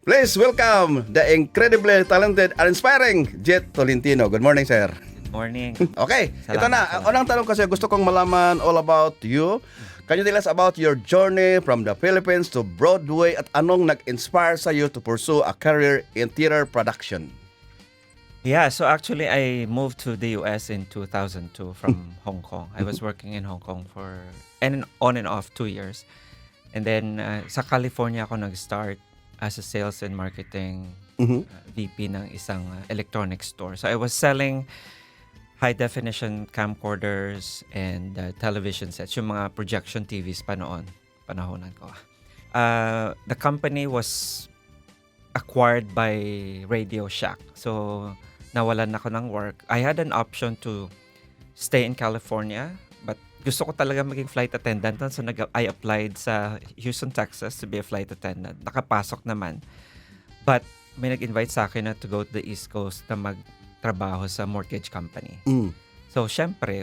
Please welcome the incredibly talented and inspiring Jhett Tolentino. Good morning, sir. Morning. Okay, ito Salamat, na. salamat. Unang tanong kasi gusto kong malaman all about you. Can you tell us about your journey from the Philippines to Broadway at anong nag-inspire sa you to pursue a career in theater production? Yeah, so actually I moved to the US in 2002 from Hong Kong. I was working in Hong Kong for on and off 2 years. And then sa California ako nag-start as a sales and marketing VP ng isang electronics store. So I was selling high definition camcorders and television sets, yung mga projection TVs panahonan ko. The company was acquired by Radio Shack. So nawalan ako ng work. I had an option to stay in California, but gusto ko talaga maging flight attendant. So I applied sa Houston, Texas to be a flight attendant. Nakapasok naman. But may nag-invite sa akin na to go to the East Coast na magtrabaho sa mortgage company. So syempre,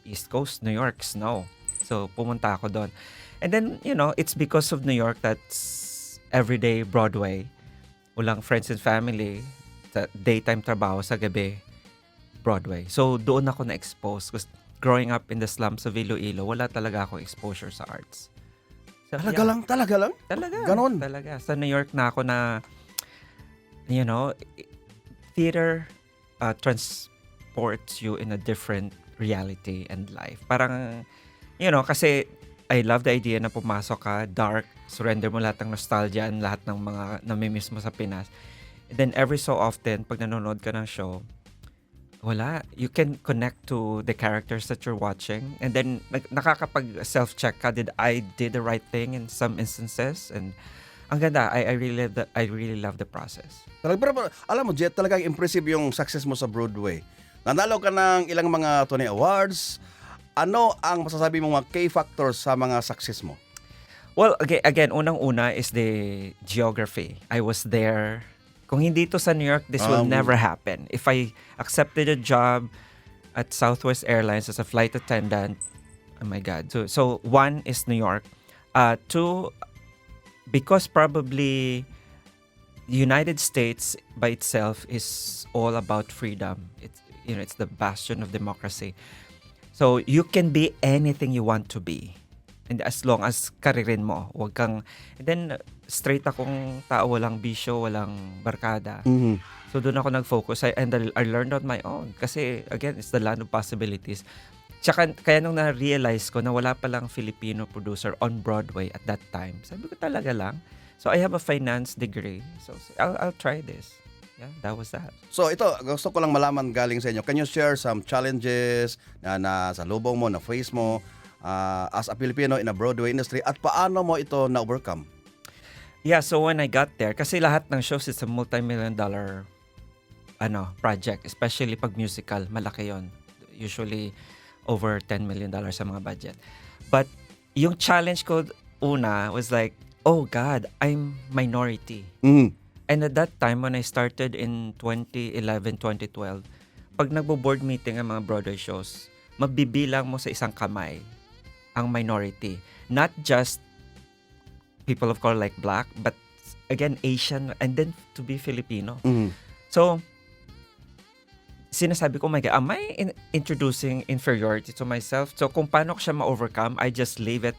East Coast, New York, snow. So pumunta ako doon. And then, it's because of New York that's everyday Broadway. Walang friends and family. Sa daytime trabaho, sa gabi, Broadway. So doon ako na-expose. Because growing up in the slums of Iloilo, wala talaga akong exposure sa arts. So, Talaga lang? Talaga. Ganon? Talaga. Sa New York na ako na, theater transports you in a different reality and life. Parang, kasi I love the idea na pumasok ka, dark, surrender mo lahat ng nostalgia and lahat ng mga namimiss mo sa Pinas. And then every so often, pag nanonood ka ng show, you can connect to the characters that you're watching. And then, nakakapag self-check ka, did I did the right thing in some instances? And ang ganda, I really love the process. Pero alam mo, Jhett, talagang impressive yung success mo sa Broadway. Nanalo ka ng ilang mga Tony Awards. Ano ang masasabi mong mga key factors sa mga success mo? Well, again, unang-una is the geography. I was there. Kung hindi to sa New York, this will never happen. If I accepted a job at Southwest Airlines as a flight attendant, oh my God. So one is New York. Two, because probably the United States by itself is all about freedom. It's the bastion of democracy. So you can be anything you want to be. And as long as karirin mo, wag kang, and then straight akong tao, walang bisyo, walang barkada. So doon ako nag-focus and I learned on my own. Kasi again, it's the land of possibilities. Tsaka kaya nung na-realize ko na wala palang Filipino producer on Broadway at that time, sabi ko talaga lang. So I have a finance degree. So I'll try this. Yeah, that was that. So ito, gusto ko lang malaman galing sa inyo. Can you share some challenges na sa lubong mo, na face mo as a Filipino in a Broadway industry at paano mo ito na-overcome? Yeah, so when I got there, kasi lahat ng shows is a multi-million-dollar project, especially pag musical, malaki yon. Usually over $10 million sa mga budget. But yung challenge ko una was like, oh God, I'm minority. And at that time, when I started in 2011, 2012, pag nagbo-board meeting ang mga Broadway shows, mabibilang mo sa isang kamay ang minority. Not just people of color like black, but again, Asian, and then to be Filipino. So, sinasabi ko, oh my God, am I introducing inferiority to myself? So, kung paano ko siya ma-overcome, I just leave it.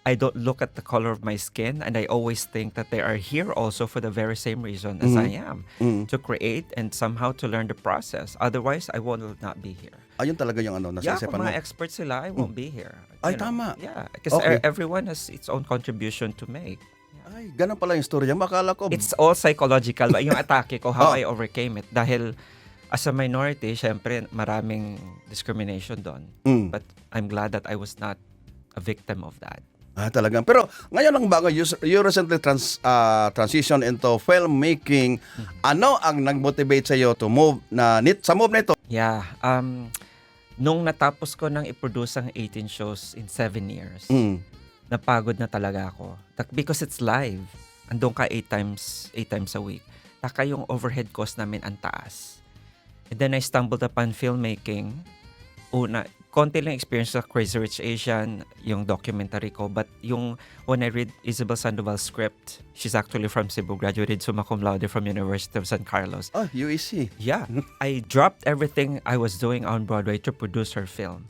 I don't look at the color of my skin, and I always think that they are here also for the very same reason as I am, to create and somehow to learn the process. Otherwise, I will not be here. Ayun talaga yung nasa Yeah, isipan kung mo. mga experts sila, I won't be here. Ay, tama. Yeah, because Okay. everyone has its own contribution to make. Ay, ganun pala yung story. Makala ko. It's all psychological. Yung atake ko, how I overcame it. Dahil as a minority, syempre, maraming discrimination doon. But I'm glad that I was not a victim of that. Talagang. Pero ngayon lang bago, you recently transition into filmmaking. Ano ang nag-motivate sa iyo to move sa move na ito? Yeah. Nung natapos ko nang i-produce ang 18 shows in 7 years, napagod na talaga ako. Because it's live. Andun ka 8 times a week. Taka yung overhead cost namin ang taas. And then I stumbled upon filmmaking. konti lang experience sa Crazy Rich Asian, yung documentary ko. But when I read Isabel Sandoval's script, she's actually from Cebu, graduated summa cum laude from University of San Carlos. Oh, UEC. Yeah, I dropped everything I was doing on Broadway to produce her film.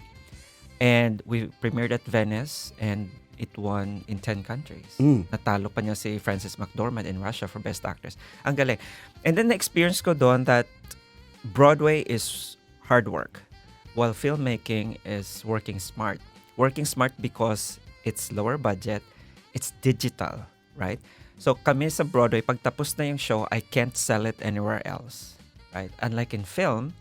And we premiered at Venice and it won in 10 countries. Natalo pa niya si Frances McDormand in Russia for Best Actress. Ang galing. And then na-experience ko doon that Broadway is hard work, while filmmaking is working smart. Working smart because it's lower budget, it's digital, right? So kami sa Broadway, pag tapos na yung show, I can't sell it anywhere else, right? Unlike in film,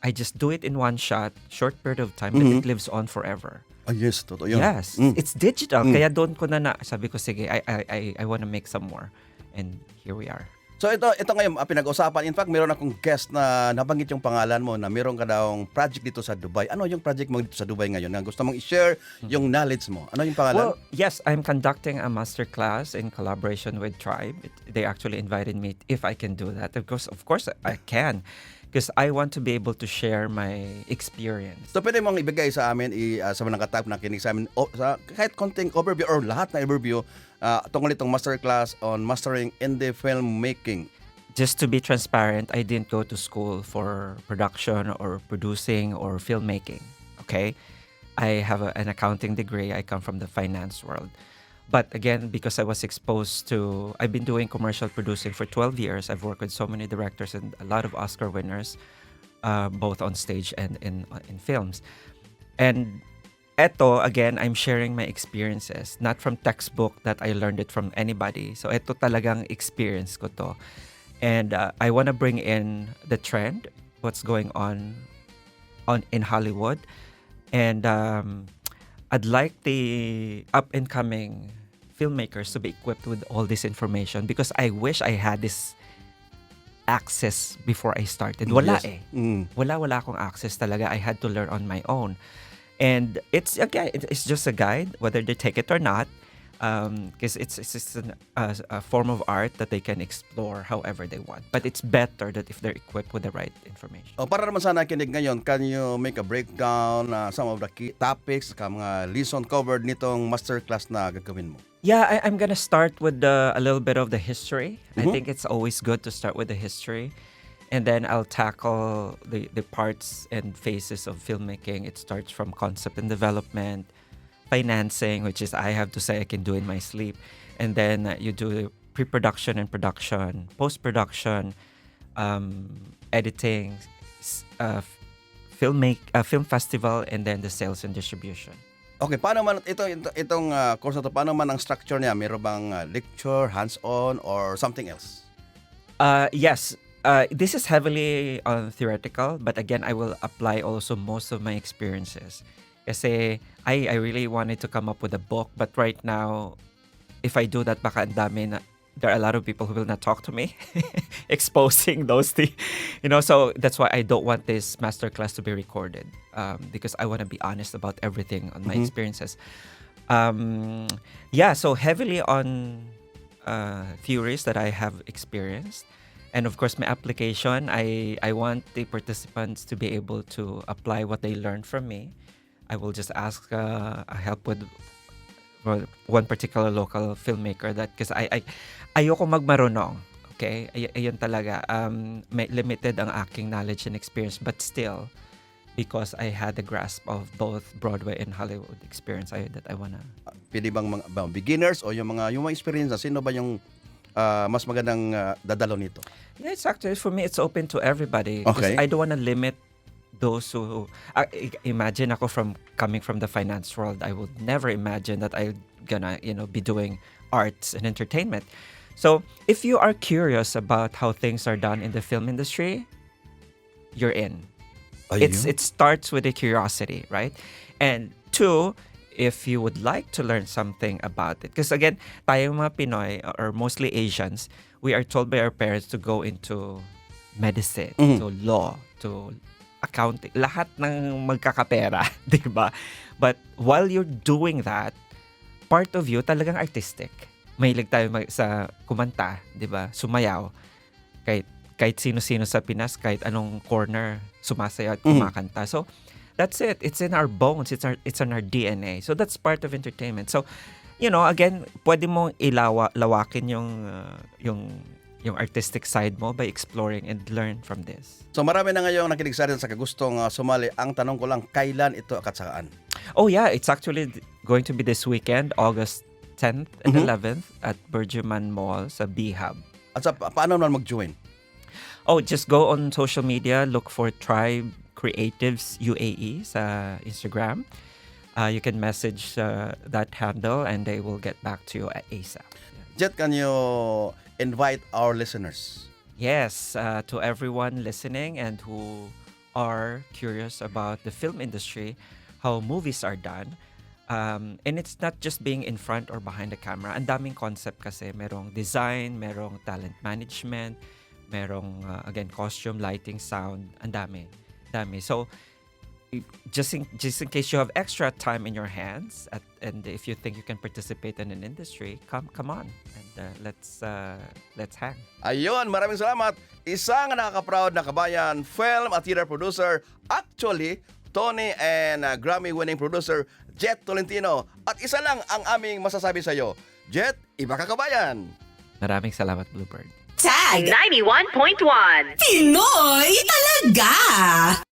I just do it in one shot, short period of time, but it lives on forever. Ah, yes, totoo yun. Yes, it's digital. Kaya doon ko na sabi ko, sige, I want to make some more. And here we are. So ito ngayon pinag-usapan. In fact, meron akong guest na nabanggit yung pangalan mo na meron ka daw project dito sa Dubai. Ano yung project mo dito sa Dubai ngayon na gusto mong i-share yung knowledge mo? Ano yung pangalan? Well, yes, I'm conducting a master class in collaboration with Tribe. They actually invited me if I can do that. Of course, I can. Because I want to be able to share my experience. So pwede mong ibigay sa amin sa mga katap na kinig sa amin sa kahit konting overview or lahat na overview tungkol itong masterclass on mastering indie filmmaking. Just to be transparent, I didn't go to school for production or producing or filmmaking. Okay? I have an accounting degree. I come from the finance world. But again, because I was exposed to, I've been doing commercial producing for 12 years. I've worked with so many directors and a lot of Oscar winners, both on stage and in films. And eto, again, I'm sharing my experiences, not from textbook that I learned it from anybody. So eto talagang experience ko to. And I want to bring in the trend, what's going on in Hollywood. And I'd like the up-and-coming filmmakers to be equipped with all this information because I wish I had this access before I started. Wala Yes. Wala akong access talaga. I had to learn on my own. And it's just a guide, whether they take it or not. Because it's a form of art that they can explore however they want. But it's better that if they're equipped with the right information. Para naman sana kinig ngayon, can you make a breakdown some of the key topics, mga lesson covered nitong masterclass na gagawin mo? Yeah, I'm gonna start with a little bit of the history. I think it's always good to start with the history. And then I'll tackle the parts and phases of filmmaking. It starts from concept and development, financing, which is I have to say I can do in my sleep. And then you do pre-production and production, post-production, editing, film festival, and then the sales and distribution. Okay, paano man itong course na to, paano man ang structure niya? Meron bang lecture, hands-on, or something else? Yes. This is heavily on theoretical, but again, I will apply also most of my experiences. Kasi I really wanted to come up with a book, but right now, if I do that, baka ang dami na, there are a lot of people who will not talk to me, exposing those things, so that's why I don't want this masterclass to be recorded, because I want to be honest about everything on my experiences. So heavily on theories that I have experienced. And of course, my application, I want the participants to be able to apply what they learned from me. I will just ask help with one particular local filmmaker because ayoko magmarunong. Okay? Ayun talaga. May limited ang aking knowledge and experience, but still, because I had the grasp of both Broadway and Hollywood experience that I wanna. Pwede bang mga beginners o yung mga experience na sino ba yung mas magandang dadalo nito? Yeah, it's actually, for me, it's open to everybody. Okay. I don't want to limit those who... imagine ako coming from the finance world, I would never imagine that I'm gonna, be doing arts and entertainment. So, if you are curious about how things are done in the film industry, you're in. It starts with a curiosity, right? And two, if you would like to learn something about it. Because again, tayo mga Pinoy, or mostly Asians, we are told by our parents to go into medicine, to law, to accounting. Lahat ng magkakapera, di ba? But while you're doing that, part of you talagang artistic. Mahilig tayo sa kumanta, di ba? Sumayaw. Kahit sino-sino sa Pinas, kahit anong corner, sumasayaw at kumakanta. So, That's it. It's in our bones. It's in our DNA. So that's part of entertainment. So, again, pwede mong lawakin yung artistic side mo by exploring and learn from this. So marami na ngayong nakinig sa atin sa kagustong sumali. Ang tanong ko lang, kailan ito at saan? Oh yeah, it's actually going to be this weekend, August 10th and 11th at Bergerman Mall sa B-Hub. At paano naman mag-join? Oh, just go on social media, look for Tribe Creatives UAE sa Instagram. You can message that handle and they will get back to you at ASAP. Jhett, can you invite our listeners? Yes, to everyone listening and who are curious about the film industry, how movies are done. And it's not just being in front or behind the camera. Ang daming concept kasi. Merong design, merong talent management, merong, again, costume, lighting, sound. Ang dami. So, just in case you have extra time in your hands and if you think you can participate in an industry, come on and let's hang. Ayun, maraming salamat. Isang nakaka-proud na kabayan, film at theater producer, actually Tony and Grammy-winning producer Jhett Tolentino. At isa lang ang aming masasabi sa iyo. Jhett, Iba Ka Kabayan. Maraming salamat, Bluebird. Tag 91.1 Pinoy talaga!